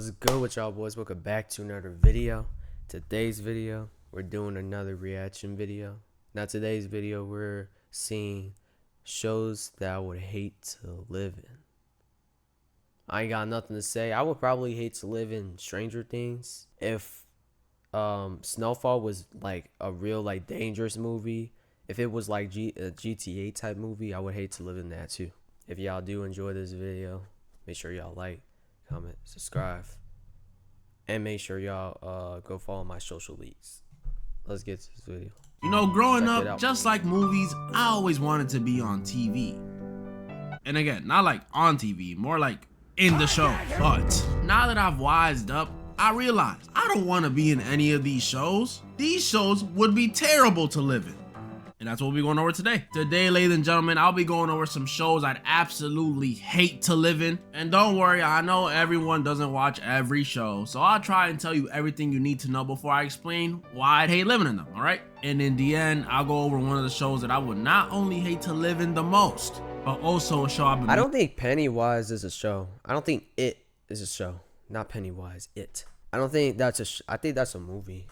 What's good with y'all boys? Welcome back to another video. Today's video, we're doing another reaction video. Now today's video, we're seeing shows that I would hate to live in. I ain't got nothing to say. I would probably hate to live in Stranger Things. If Snowfall was like a real like dangerous movie, if it was like a GTA type movie, I would hate to live in that too. If y'all do enjoy this video, make sure y'all like, comment, subscribe, and make sure y'all go follow my social leads. Let's get to this video. You know, growing up, just like movies, I always wanted to be on TV. And again, not like on TV, more like in the show. But now that I've wised up, I realize I don't want to be in any of these shows. These shows would be terrible to live in. And that's what we'll be going over today. Today, ladies and gentlemen, I'll be going over some shows I'd absolutely hate to live in. And don't worry, I know everyone doesn't watch every show, so I'll try and tell you everything you need to know before I explain why I'd hate living in them, all right? And in the end, I'll go over one of the shows that I would not only hate to live in the most, but also a show I've been... I don't think Pennywise is a show. I don't think It is a show. Not Pennywise, It. I don't think that's I think that's a movie.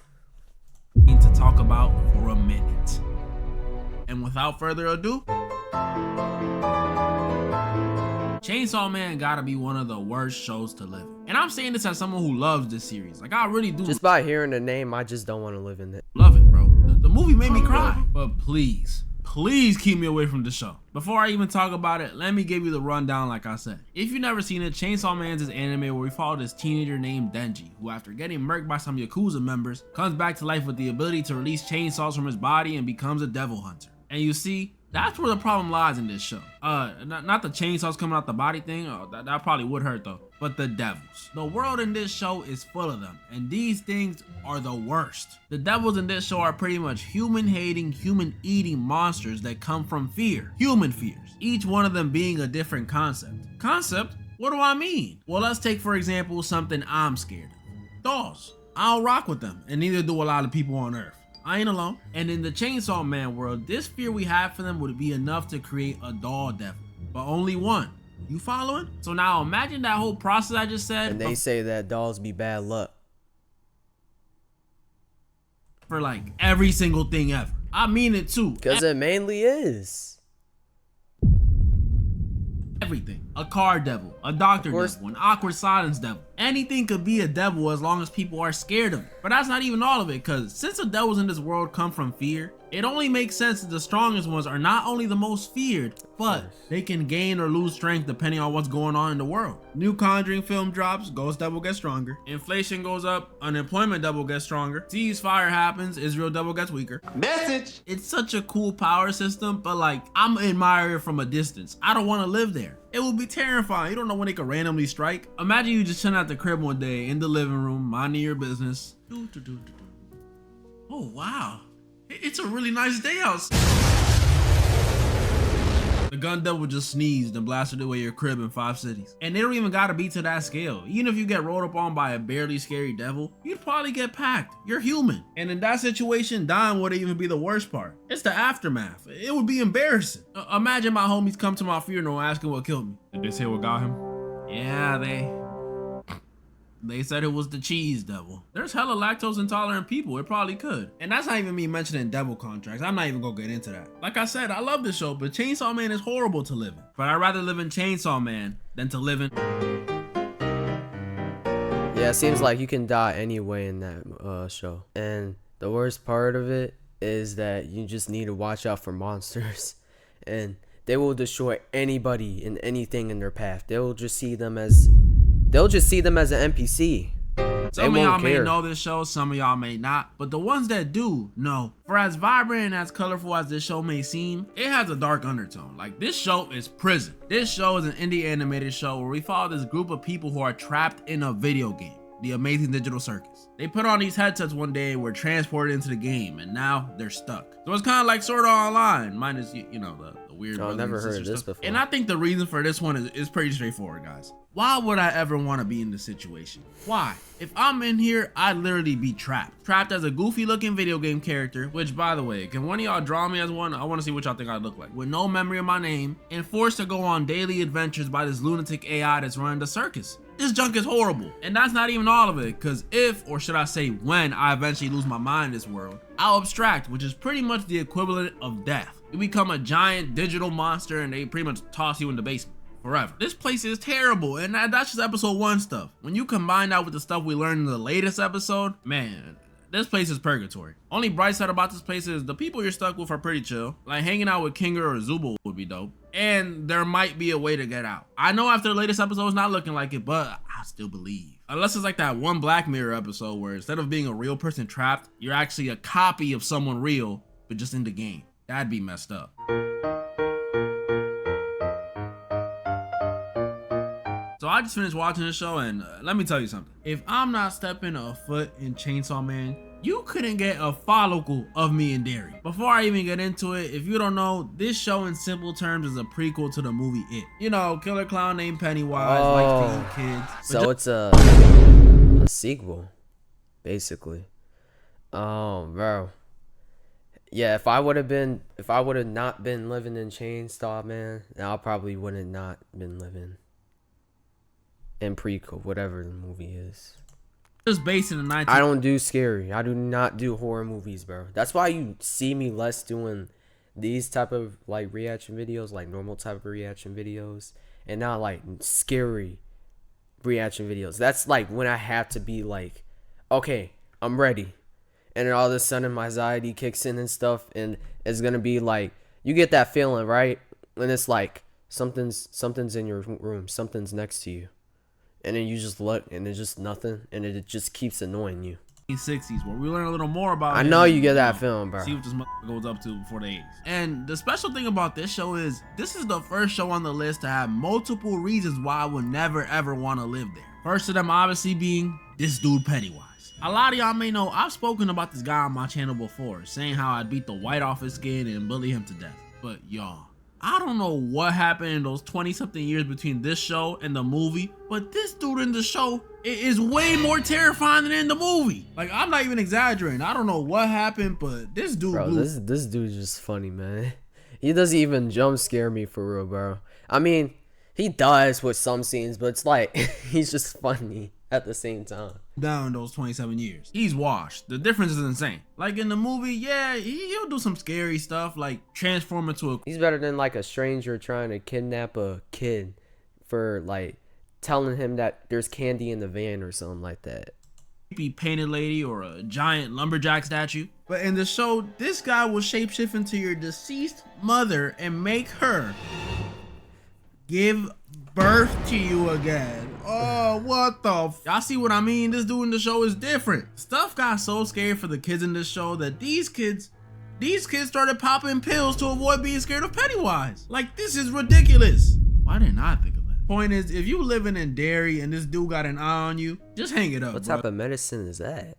...to talk about for a minute. And without further ado, Chainsaw Man gotta be one of the worst shows to live in. And I'm saying this as someone who loves this series. Like, I really do. Just by hearing the name, I just don't want to live in it. Love it, bro. The movie made me cry. But please keep me away from the show. Before I even talk about it, let me give you the rundown like I said. If you've never seen it, Chainsaw Man's is anime where we follow this teenager named Denji, who after getting murked by some Yakuza members, comes back to life with the ability to release chainsaws from his body and becomes a devil hunter. And you see, that's where the problem lies in this show. Not the chainsaws coming out the body thing. That probably would hurt though. But the devils. The world in this show is full of them, and these things are the worst. The devils in this show are pretty much human-hating, human-eating monsters that come from fear. Human fears. Each one of them being a different concept. Concept? What do I mean? Well, let's take for example something I'm scared of. Dolls. I don't rock with them, and neither do a lot of people on Earth. I ain't alone. And in the Chainsaw Man world, this fear we have for them would be enough to create a doll devil, but only one. You following? So now imagine that whole process I just said. And they say that dolls be bad luck. For like every single thing ever. I mean it too. Because it mainly is. Everything. A car devil, a doctor devil, an awkward silence devil. Anything could be a devil as long as people are scared of it. But that's not even all of it, because since the devils in this world come from fear, it only makes sense that the strongest ones are not only the most feared, but they can gain or lose strength depending on what's going on in the world. New Conjuring film drops, Ghost Devil gets stronger. Inflation goes up, unemployment devil gets stronger. Ceasefire happens, Israel devil gets weaker. Message! It's such a cool power system, but like, I'm admiring it from a distance. I don't want to live there. It would be terrifying. You don't know when they could randomly strike. Imagine you just chilling at the crib one day in the living room, minding your business. Oh, wow. It's a really nice day outside. The gun devil just sneezed and blasted away your crib in 5 cities. And they don't even gotta be to that scale. Even if you get rolled up on by a barely scary devil, you'd probably get packed. You're human. And in that situation, dying wouldn't even be the worst part. It's the aftermath. It would be embarrassing. Imagine my homies come to my funeral asking what killed me. Did they say what got him? Yeah, they said it was the cheese devil. There's hella lactose intolerant people. It probably could. And that's not even me mentioning devil contracts. I'm not even gonna get into that. Like I said, I love this show, but Chainsaw Man is horrible to live in. But I'd rather live in Chainsaw Man than to live in... Yeah, it seems like you can die anyway in that show. And the worst part of it is that you just need to watch out for monsters. And they will destroy anybody and anything in their path. They'll just see them as an NPC. Some of y'all may know this show, some of y'all may not, but the ones that do know. For as vibrant and as colorful as this show may seem, it has a dark undertone. Like, this show is prison. This show is an indie animated show where we follow this group of people who are trapped in a video game, The Amazing Digital Circus. They put on these headsets one day, were transported into the game, and now they're stuck. So it's kind of like Sword Art Online, minus, you know, the weird. I've never heard of this before. And I think the reason for this one is pretty straightforward, guys. Why would I ever want to be in this situation? Why? If I'm in here, I'd literally be trapped. Trapped as a goofy looking video game character, which by the way, can one of y'all draw me as one? I want to see what y'all think I look like. With no memory of my name, and forced to go on daily adventures by this lunatic AI that's running the circus. This junk is horrible. And that's not even all of it, because if, or should I say when, I eventually lose my mind in this world, I'll abstract, which is pretty much the equivalent of death. You become a giant digital monster and they pretty much toss you in the basement forever. This place is terrible, and that's just episode 1 stuff. When you combine that with the stuff we learned in the latest episode, man, this place is purgatory. Only bright side about this place is the people you're stuck with are pretty chill. Like hanging out with Kinger or Zubul would be dope. And there might be a way to get out. I know after the latest episode it's not looking like it, but I still believe. Unless it's like that one Black Mirror episode where instead of being a real person trapped, you're actually a copy of someone real, but just in the game. That'd be messed up. So I just finished watching the show, and let me tell you something. If I'm not stepping a foot in Chainsaw Man, you couldn't get a follicle of me and Derry. Before I even get into it, if you don't know, this show in simple terms is a prequel to the movie It. You know, killer clown named Pennywise, likes to eat kids. So it's a sequel, basically. Bro. Yeah, if I would have not been living in Chainsaw Man, I probably would have not been living in prequel, whatever the movie is. Just based in the 19. I don't do scary. I do not do horror movies, bro. That's why you see me less doing these type of like reaction videos, like normal type of reaction videos, and not like scary reaction videos. That's like when I have to be like, okay, I'm ready. And then all of a sudden my anxiety kicks in and stuff, and it's gonna be like, you get that feeling, right? When it's like something's in your room, something's next to you. And then you just look, and it's just nothing, and it just keeps annoying you. 60s, where we learn a little more about. I know you get that feeling, bro. See what this goes up to before the 80s. And the special thing about this show is, this is the first show on the list to have multiple reasons why I would never ever want to live there. First of them obviously being this dude Pennywise. A lot of y'all may know I've spoken about this guy on my channel before, saying how I'd beat the white off his skin and bully him to death. But y'all, I don't know what happened in those 20-something years between this show and the movie, but this dude in the show is way more terrifying than in the movie. Like, I'm not even exaggerating. I don't know what happened, but this dude, bro, this dude's just funny, man. He doesn't even jump scare me for real, bro. I mean, he does with some scenes, but it's like he's just funny at the same time. Down those 27 years, he's washed. The difference is insane. Like in the movie, yeah, he'll do some scary stuff, like transform into a. He's better than like a stranger trying to kidnap a kid for like telling him that there's candy in the van or something like that. Creepy painted lady or a giant lumberjack statue. But in the show, this guy will shapeshift into your deceased mother and make her give birth to you again. Oh, what the y'all see what I mean? This dude in the show is different. Stuff got so scary for the kids in this show that these kids started popping pills to avoid being scared of Pennywise. Like, this is ridiculous. Why didn't I think of that? Point is, if you living in Derry and this dude got an eye on you, just hang it up. What type of medicine is that?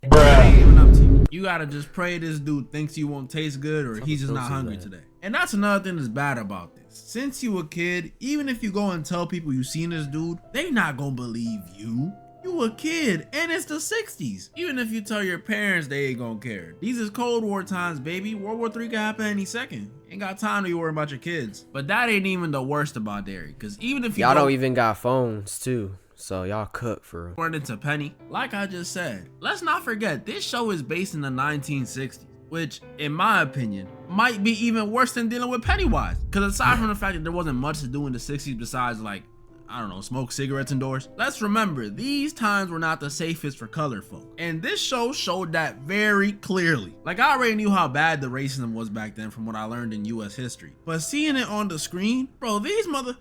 Ain't even up to you. You gotta just pray this dude thinks you won't taste good, or he's just not hungry today. And that's another thing that's bad about this. Since you a kid, even if you go and tell people you seen this dude, they not gonna believe you. You a kid, and it's the 60s. Even if you tell your parents, they ain't gonna care. These is Cold War times, baby. World War III can happen any second. Ain't got time to be worrying about your kids. But that ain't even the worst about Derry, because even if y'all don't even got phones too, so y'all cook for real. Into Penny, like I just said, let's not forget this show is based in the 1960s. Which, in my opinion, might be even worse than dealing with Pennywise. Because aside from the fact that there wasn't much to do in the 60s besides, like, I don't know, smoke cigarettes indoors. Let's remember, these times were not the safest for colored folk. And this show showed that very clearly. Like, I already knew how bad the racism was back then from what I learned in US history. But seeing it on the screen, bro, these motherfuckers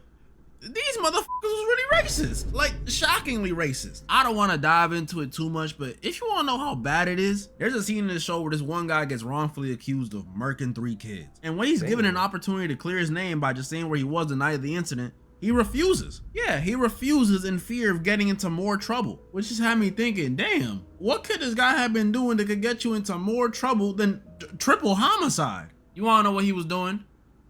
was really racist. Like, shockingly racist. I don't want to dive into it too much, but if you want to know how bad it is, there's a scene in the show where this one guy gets wrongfully accused of murking 3 kids. And when he's given an opportunity to clear his name by just saying where he was the night of the incident, he refuses. Yeah, he refuses in fear of getting into more trouble, which just had me thinking, damn, what could this guy have been doing that could get you into more trouble than triple homicide? You want to know what he was doing?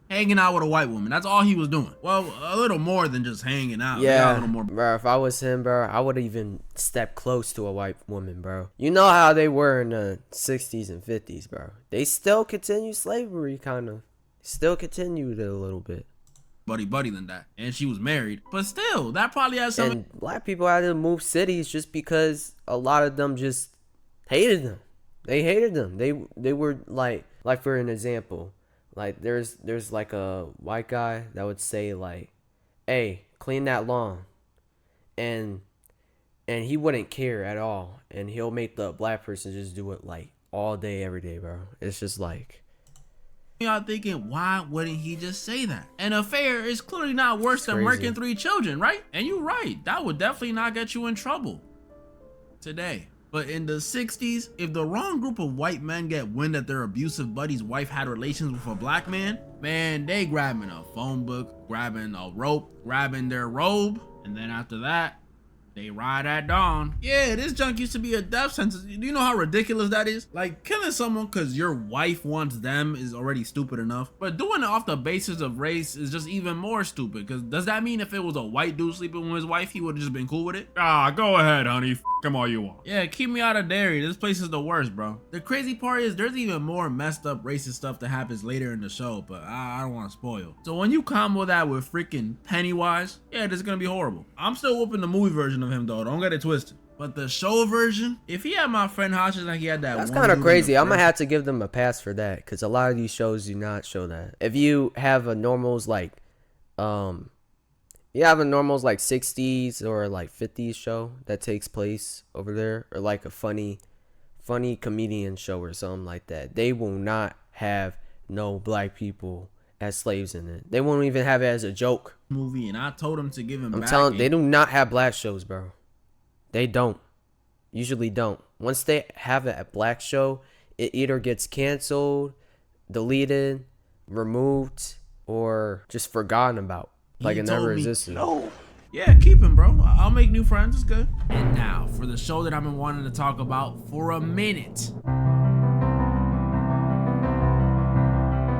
Hanging out with a white woman. That's all he was doing. Well, a little more than just hanging out. Yeah, a little more. Bro, if I was him, bro, I would even step close to a white woman, bro. You know how they were in the 60s and 50s, bro. They still continue slavery, kind of. Still continued it a little bit. buddy than that, and she was married. But still, that probably has something. And black people had to move cities just because a lot of them just hated them. They hated them. They were like for an example, like there's like a white guy that would say like, "Hey, clean that lawn," and he wouldn't care at all, and he'll make the black person just do it like all day, every day, bro. It's just like, y'all thinking, why wouldn't he just say that? An affair is clearly not worse than murking 3 children, right? And you're right, that would definitely not get you in trouble today. But in the 60s, if the wrong group of white men get wind that their abusive buddy's wife had relations with a black man, they grabbing a phone book, grabbing a rope, grabbing their robe, and then after that, they ride at dawn. Yeah, this junk used to be a death sentence. Do you know how ridiculous that is? Like, killing someone because your wife wants them is already stupid enough. But doing it off the basis of race is just even more stupid. Because does that mean if it was a white dude sleeping with his wife, he would have just been cool with it? Ah, go ahead, honey. F him all you want. Yeah, keep me out of dairy. This place is the worst, bro. The crazy part is there's even more messed up racist stuff that happens later in the show, but I don't want to spoil. So when you combo that with freaking Pennywise, yeah, this is going to be horrible. I'm still whooping the movie version of him though, don't get it twisted. But the show version, if he had my friend Hodges like he had that, that's kind of crazy. I'm gonna have to give them a pass for that, because a lot of these shows do not show that. If you have a normals like, you have a normals like 60s or like 50s show that takes place over there, or like a funny comedian show or something like that, they will not have no black people as slaves in it. They won't even have it as a joke movie. And I told him to give him. I'm telling, they do not have black shows, bro. They don't. Usually don't. Once they have a black show, it either gets canceled, deleted, removed, or just forgotten about. Like it never existed. No. Yeah, keep him, bro. I'll make new friends. It's good. And now for the show that I've been wanting to talk about for a minute.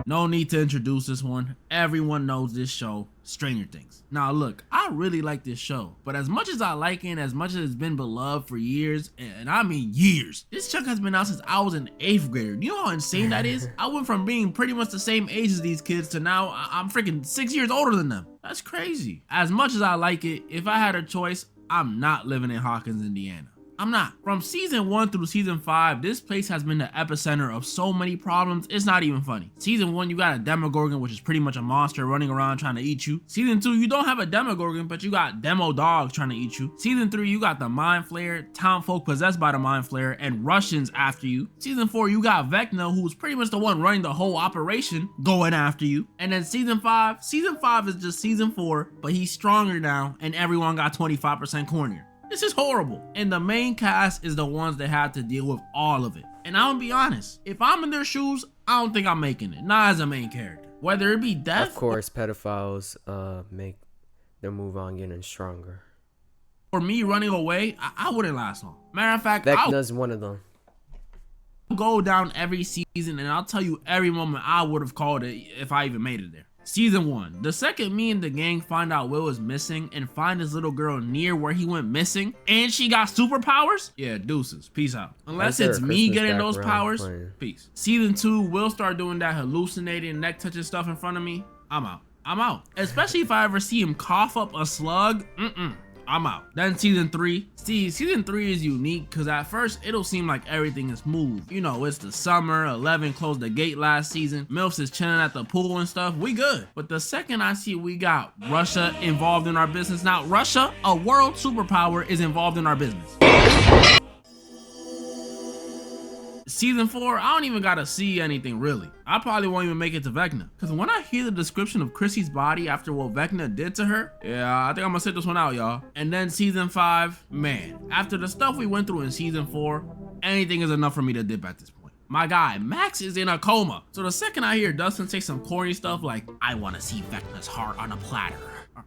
No need to introduce this one. Everyone knows this show, Stranger Things. Now look, I really like this show, but as much as I like it, as much as it's been beloved for years, and I mean years, this chunk has been out since I was in 8th grade. You know how insane that is? I went from being pretty much the same age as these kids to now I'm freaking 6 years older than them. That's crazy. As much as I like it, if I had a choice, I'm not living in Hawkins, Indiana. I'm not. From season 1 through season 5, this place has been the epicenter of so many problems, it's not even funny. Season 1, you got a Demogorgon, which is pretty much a monster running around trying to eat you. Season 2, you don't have a Demogorgon, but you got demo dogs trying to eat you. Season 3, you got the Mind Flayer, town folk possessed by the Mind Flayer, and Russians after you. Season 4, you got Vecna, who's pretty much the one running the whole operation, going after you. And then season 5 is just season 4, but he's stronger now, and everyone got 25% cornier. This is horrible. And the main cast is the ones that have to deal with all of it. And I'm gonna be honest, if I'm in their shoes, I don't think I'm making it. Not as a main character. Whether it be death. Of course, pedophiles make their move on getting stronger. Or me running away, I wouldn't last long. Matter of fact, Vecna's one of them. I'll go down every season and I'll tell you every moment I would have called it if I even made it there. Season 1. The second me and the gang find out Will is missing and find his little girl near where he went missing and she got superpowers, yeah, deuces. Peace out. Unless it's me getting those powers, peace. Season 2, Will start doing that hallucinating neck touching stuff in front of me. I'm out. I'm out. Especially if I ever see him cough up a slug. I'm out. Then season 3. See, season 3 is unique because at first it'll seem like everything is smooth. You know, it's the summer, 11 closed the gate last season, MILFs is chilling at the pool and stuff, we good. But the second I see we got Russia involved in our business, now Russia, a world superpower, is involved in our business. Season 4, I don't even gotta see anything really. I probably won't even make it to Vecna. Cause when I hear the description of Chrissy's body after what Vecna did to her, yeah, I think I'm gonna sit this one out, y'all. And then season 5, man, after the stuff we went through in season 4, anything is enough for me to dip at this point. My guy, Max is in a coma. So the second I hear Dustin say some corny stuff like, I wanna see Vecna's heart on a platter.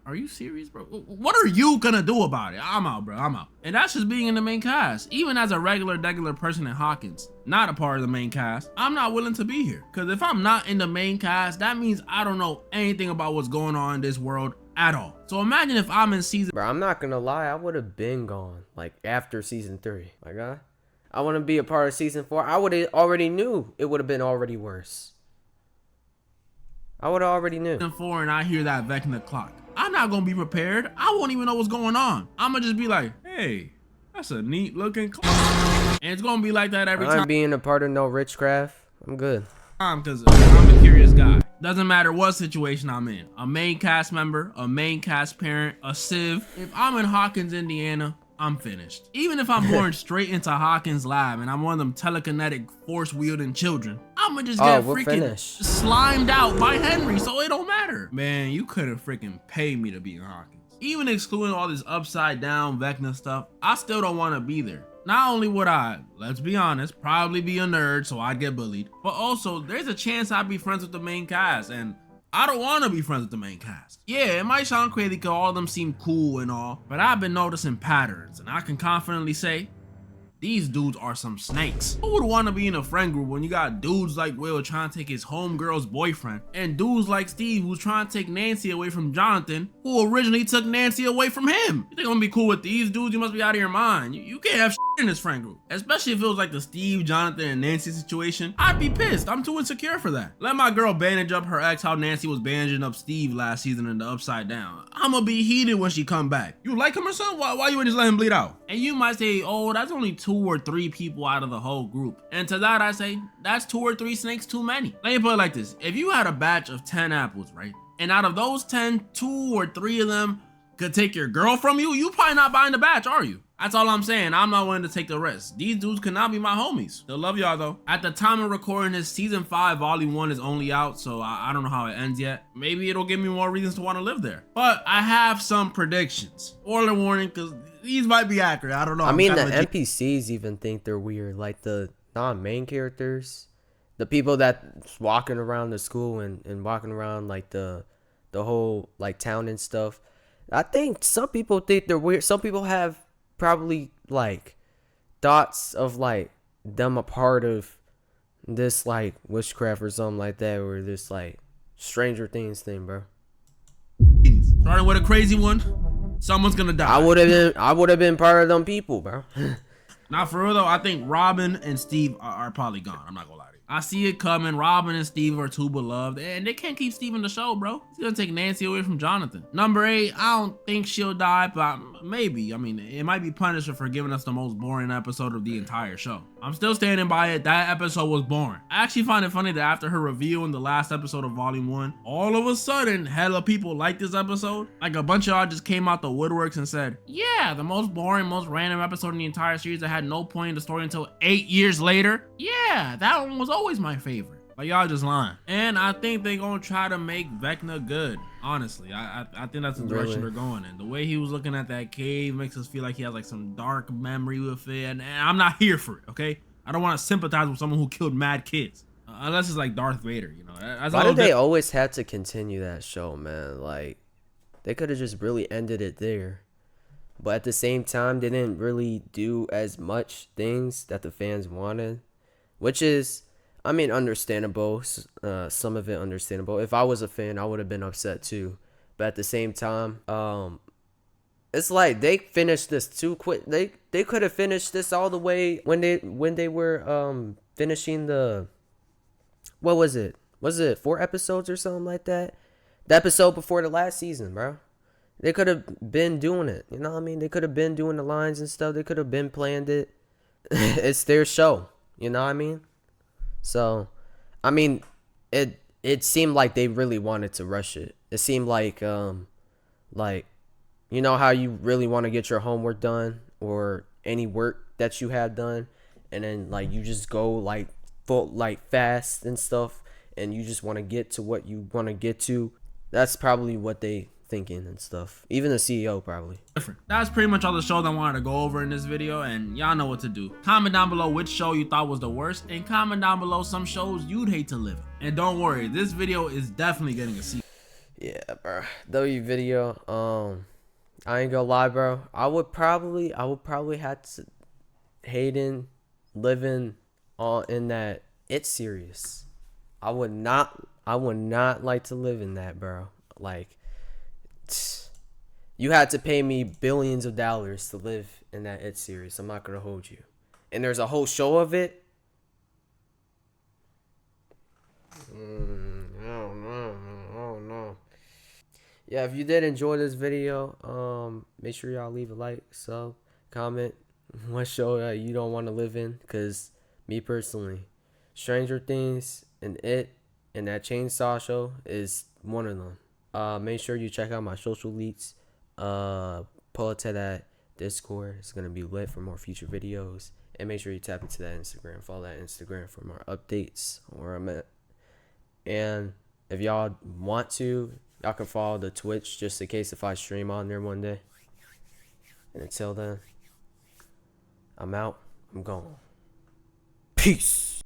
Are you serious, bro? What are you gonna do about it? I'm out, bro. I'm out. And that's just being in the main cast. Even as a regular person in Hawkins, not a part of the main cast, I'm not willing to be here. Because if I'm not in the main cast, that means I don't know anything about what's going on in this world at all. So imagine if I'm in season... Bro, I'm not gonna lie. I would have been gone, like, after season 3. My God. I want to be a part of season 4. I would have already knew it would have been already worse. I would have already knew. And 4 and I hear that Vecna clock, I'm not gonna be prepared. I won't even know what's going on. I'm gonna just be like, hey, that's a neat looking clock. And it's gonna be like that every time. I'm being a part of no Richcraft. I'm good. Because I'm a curious guy. Doesn't matter what situation I'm in. A main cast member, a main cast parent, a civ. If I'm in Hawkins, Indiana, I'm finished. Even if I'm born straight into Hawkins lab and I'm one of them telekinetic force wielding children, I'ma just get freaking slimed out by Henry, so it don't matter. Man, you couldn't freaking pay me to be in Hawkins. Even excluding all this upside down Vecna stuff, I still don't want to be there. Not only would I, let's be honest, probably be a nerd so I'd get bullied, but also there's a chance I'd be friends with the main cast, and I don't want to be friends with the main cast. Yeah, it might sound crazy because all of them seem cool and all, but I've been noticing patterns, and I can confidently say, these dudes are some snakes. Who would want to be in a friend group when you got dudes like Will trying to take his homegirl's boyfriend, and dudes like Steve who's trying to take Nancy away from Jonathan, who originally took Nancy away from him? You think I'm gonna be cool with these dudes? You must be out of your mind. You can't have shit in this friend group. Especially if it was like the Steve, Jonathan, and Nancy situation. I'd be pissed. I'm too insecure for that. Let my girl bandage up her ex how Nancy was bandaging up Steve last season in the Upside Down. I'ma be heated when she come back. You like him or something? Why you would just let him bleed out? And you might say, oh, that's only 2 or 3 people out of the whole group. And to that I say, that's 2 or 3 snakes too many. Let me put it like this. If you had a batch of 10 apples, right? And out of those 10, 2 or 3 of them could take your girl from you, you probably not buying the batch, are you? That's all I'm saying. I'm not willing to take the risk. These dudes cannot be my homies. They'll love y'all though. At the time of recording this, season 5 volume 1 is only out, so I don't know how it ends yet. Maybe it'll give me more reasons to want to live there. But I have some predictions. Spoiler warning, because these might be accurate. I don't know. I mean, the NPCs even think they're weird. Like the non-main characters, the people that's walking around the school and walking around like the whole like town and stuff. I think some people think they're weird. Some people have probably like thoughts of like them a part of this like witchcraft or something like that, or this like Stranger Things thing, bro. Starting with a crazy one, someone's gonna die. I would have been part of them people, bro. Not for real though. I think Robin and Steve are probably gone. I'm not gonna lie to you. I see it coming. Robin and Steve are too beloved, and they can't keep Steve in the show, bro. He's gonna take Nancy away from Jonathan. Number 8, I don't think she'll die, but maybe. I mean, it might be Punisher for giving us the most boring episode of the entire show. I'm still standing by it. That episode was boring. I actually find it funny that after her review in the last episode of Volume 1, all of a sudden, hella people liked this episode. Like a bunch of y'all just came out the woodworks and said, yeah, the most boring, most random episode in the entire series that had no point in the story until 8 years later. Yeah, that one was always my favorite. But y'all just lying. And I think they gonna try to make Vecna good. Honestly, I think that's the direction they're going in. The way he was looking at that cave makes us feel like he has like some dark memory with it, and I'm not here for it, okay? I don't want to sympathize with someone who killed mad kids. Unless it's like Darth Vader, you know? Why did they always have to continue that show, man? Like, they could have just really ended it there. But at the same time, they didn't really do as much things that the fans wanted. Which is, I mean, understandable. Some of it understandable. If I was a fan, I would have been upset too. But at the same time, it's like they finished this too quick. They could have finished this all the way when they were finishing the, what was it? Was it 4 episodes or something like that? The episode before the last season, bro. They could have been doing it. You know what I mean? They could have been doing the lines and stuff. They could have been planned it. It's their show. You know what I mean? So, I mean, it seemed like they really wanted to rush it. It seemed like you know how you really want to get your homework done or any work that you have done, and then like you just go like full like fast and stuff, and you just want to get to what you want to get to. That's probably what they thinking and stuff. Even the CEO probably. Different. That's pretty much all the shows I wanted to go over in this video, and y'all know what to do. Comment down below which show you thought was the worst, and comment down below some shows you'd hate to live in. And don't worry, this video is definitely getting a sequel. Yeah, bro. W video. I ain't gonna lie, bro. I would probably have to Hayden living in that It series. I would not like to live in that, bro. Like, you had to pay me billions of dollars to live in that It series. I'm not gonna hold you. And there's a whole show of it. I don't know. yeah, if you did enjoy this video, make sure y'all leave a like, sub, comment what show that you don't want to live in. Cause me personally, Stranger Things and It and that Chainsaw Show is one of them. Make sure you check out my social leaks. Pull it to that Discord. It's gonna be lit for more future videos. And make sure you tap into that Instagram. Follow that Instagram for more updates on where I'm at. And if y'all want to, y'all can follow the Twitch just in case if I stream on there one day. And until then, I'm out. I'm gone. Peace.